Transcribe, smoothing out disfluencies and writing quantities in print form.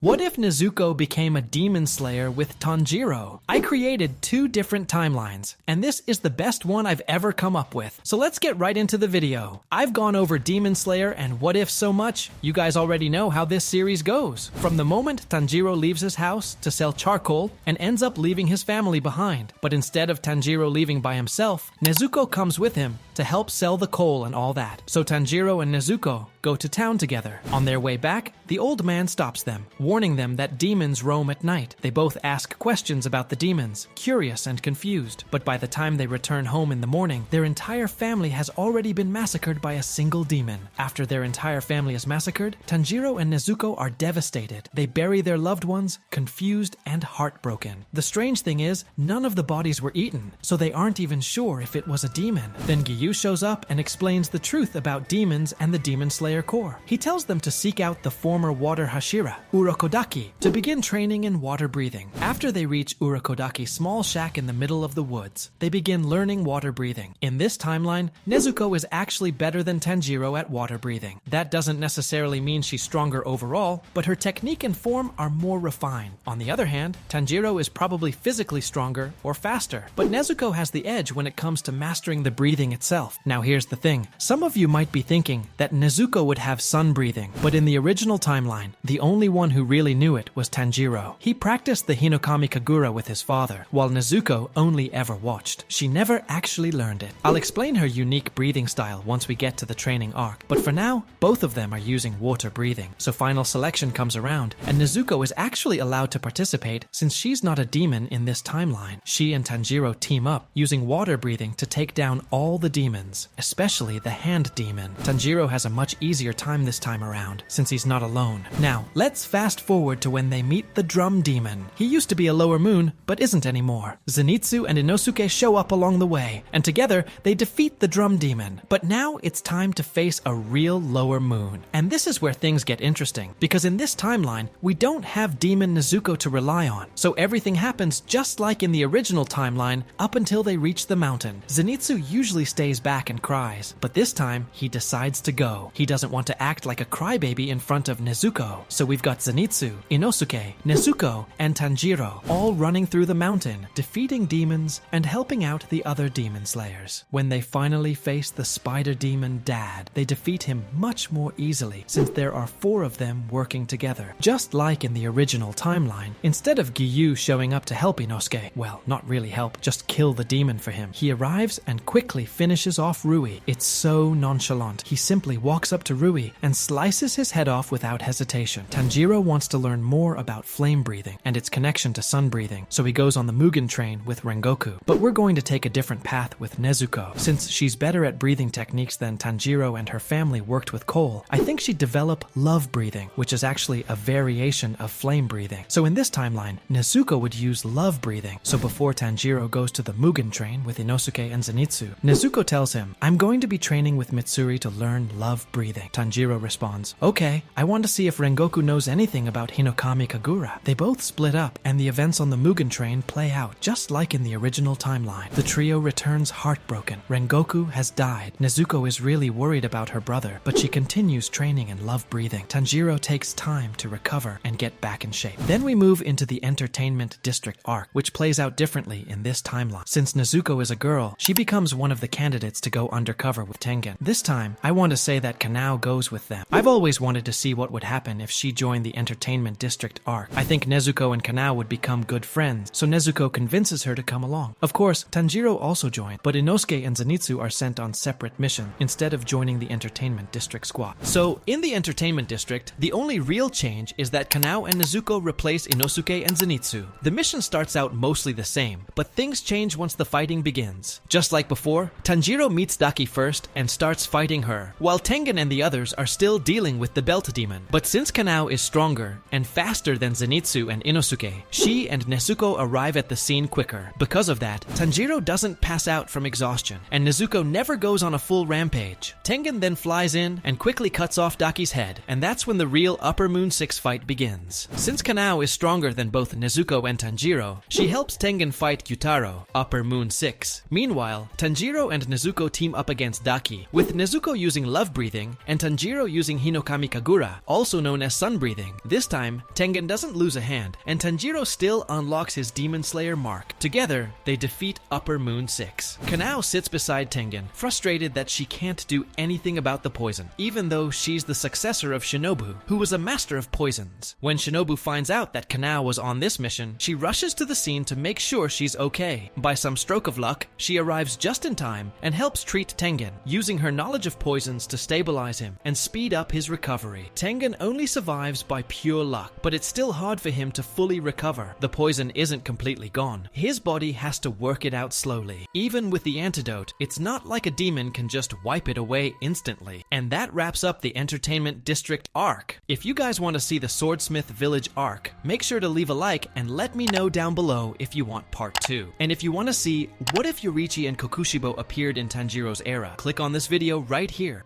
What if Nezuko became a demon slayer with Tanjiro? I created 2 different timelines, and this is the best one I've ever come up with. So let's get right into the video. I've gone over Demon Slayer and What If so much, you guys already know how this series goes. From the moment Tanjiro leaves his house to sell charcoal and ends up leaving his family behind. But instead of Tanjiro leaving by himself, Nezuko comes with him to help sell the coal and all that. So Tanjiro and Nezuko go to town together. On their way back, the old man stops them, warning them that demons roam at night. They both ask questions about the demons, curious and confused. But by the time they return home in the morning, their entire family has already been massacred by a single demon. After their entire family is massacred, Tanjiro and Nezuko are devastated. They bury their loved ones, confused and heartbroken. The strange thing is, none of the bodies were eaten, so they aren't even sure if it was a demon. Then Giyu shows up and explains the truth about demons and the Demon Slayer Corps. He tells them to seek out the former water Hashira, Urokodaki, to begin training in water breathing. After they reach Urokodaki's small shack in the middle of the woods, they begin learning water breathing. In this timeline, Nezuko is actually better than Tanjiro at water breathing. That doesn't necessarily mean she's stronger overall, but her technique and form are more refined. On the other hand, Tanjiro is probably physically stronger or faster, but Nezuko has the edge when it comes to mastering the breathing itself. Now here's the thing, some of you might be thinking that Nezuko would have sun breathing, but in the original timeline, the only one who really knew it was Tanjiro. He practiced the Hinokami Kagura with his father, while Nezuko only ever watched. She never actually learned it. I'll explain her unique breathing style once we get to the training arc, but for now, both of them are using water breathing. So final selection comes around, and Nezuko is actually allowed to participate since she's not a demon in this timeline. She and Tanjiro team up, using water breathing to take down all the demons, especially the hand demon. Tanjiro has a much easier time this time around, since he's not alone. Now, let's fast forward to when they meet the drum demon. He used to be a lower moon, but isn't anymore. Zenitsu and Inosuke show up along the way, and together they defeat the drum demon. But now it's time to face a real lower moon. And this is where things get interesting, because in this timeline, we don't have demon Nezuko to rely on. So everything happens just like in the original timeline up until they reach the mountain. Zenitsu usually stays back and cries, but this time he decides to go. He doesn't want to act like a crybaby in front of Nezuko. So we've got Zenitsu, Inosuke, Nezuko, and Tanjiro all running through the mountain, defeating demons and helping out the other demon slayers. When they finally face the spider demon Dad, they defeat him much more easily since there are 4 of them working together. Just like in the original timeline, instead of Giyu showing up to help Inosuke, well, not really help, just kill the demon for him, he arrives and quickly finishes off Rui. It's so nonchalant. He simply walks up to Rui and slices his head off without hesitation. Tanjiro wants to learn more about flame breathing and its connection to sun breathing, so he goes on the Mugen train with Rengoku. But we're going to take a different path with Nezuko. Since she's better at breathing techniques than Tanjiro and her family worked with coal, I think she'd develop love breathing, which is actually a variation of flame breathing. So in this timeline, Nezuko would use love breathing. So before Tanjiro goes to the Mugen train with Inosuke and Zenitsu, Nezuko tells him, "I'm going to be training with Mitsuri to learn love breathing." Tanjiro responds, "Okay, I want to see if Rengoku knows anything about Hinokami Kagura." They both split up, and the events on the Mugen train play out, just like in the original timeline. The trio returns heartbroken. Rengoku has died. Nezuko is really worried about her brother, but she continues training in love breathing. Tanjiro takes time to recover and get back in shape. Then we move into the Entertainment District arc, which plays out differently in this timeline. Since Nezuko is a girl, she becomes one of the candidates to go undercover with Tengen. This time, I want to say that Kanao goes with them. I've always wanted to see what would happen if she joined the Entertainment District arc. I think Nezuko and Kanao would become good friends, so Nezuko convinces her to come along. Of course, Tanjiro also joined, but Inosuke and Zenitsu are sent on separate missions instead of joining the Entertainment District squad. So, in the Entertainment District, the only real change is that Kanao and Nezuko replace Inosuke and Zenitsu. The mission starts out mostly the same, but things change once the fighting begins. Just like before, Tanjiro meets Daki first and starts fighting her, while Tengen and the others are still dealing with the Belt Demon. But since Kanao is stronger and faster than Zenitsu and Inosuke, she and Nezuko arrive at the scene quicker. Because of that, Tanjiro doesn't pass out from exhaustion, and Nezuko never goes on a full rampage. Tengen then flies in and quickly cuts off Daki's head, and that's when the real Upper Moon 6 fight begins. Since Kanao is stronger than both Nezuko and Tanjiro, she helps Tengen fight Gyutaro, Upper Moon 6. Meanwhile, Tanjiro and Nezuko Nezuko team up against Daki, with Nezuko using love breathing and Tanjiro using Hinokami Kagura, also known as sun breathing. This time, Tengen doesn't lose a hand, and Tanjiro still unlocks his Demon Slayer mark. Together, they defeat Upper Moon 6. Kanao sits beside Tengen, frustrated that she can't do anything about the poison, even though she's the successor of Shinobu, who was a master of poisons. When Shinobu finds out that Kanao was on this mission, she rushes to the scene to make sure she's okay. By some stroke of luck, she arrives just in time and helps treat Tengen, using her knowledge of poisons to stabilize him and speed up his recovery. Tengen only survives by pure luck, but it's still hard for him to fully recover. The poison isn't completely gone. His body has to work it out slowly. Even with the antidote, it's not like a demon can just wipe it away instantly. And that wraps up the Entertainment District arc. If you guys want to see the Swordsmith Village arc, make sure to leave a like and let me know down below if you want part 2. And if you want to see what if Yoriichi and Kokushibo appeared in Tanjiro's era, click on this video right here.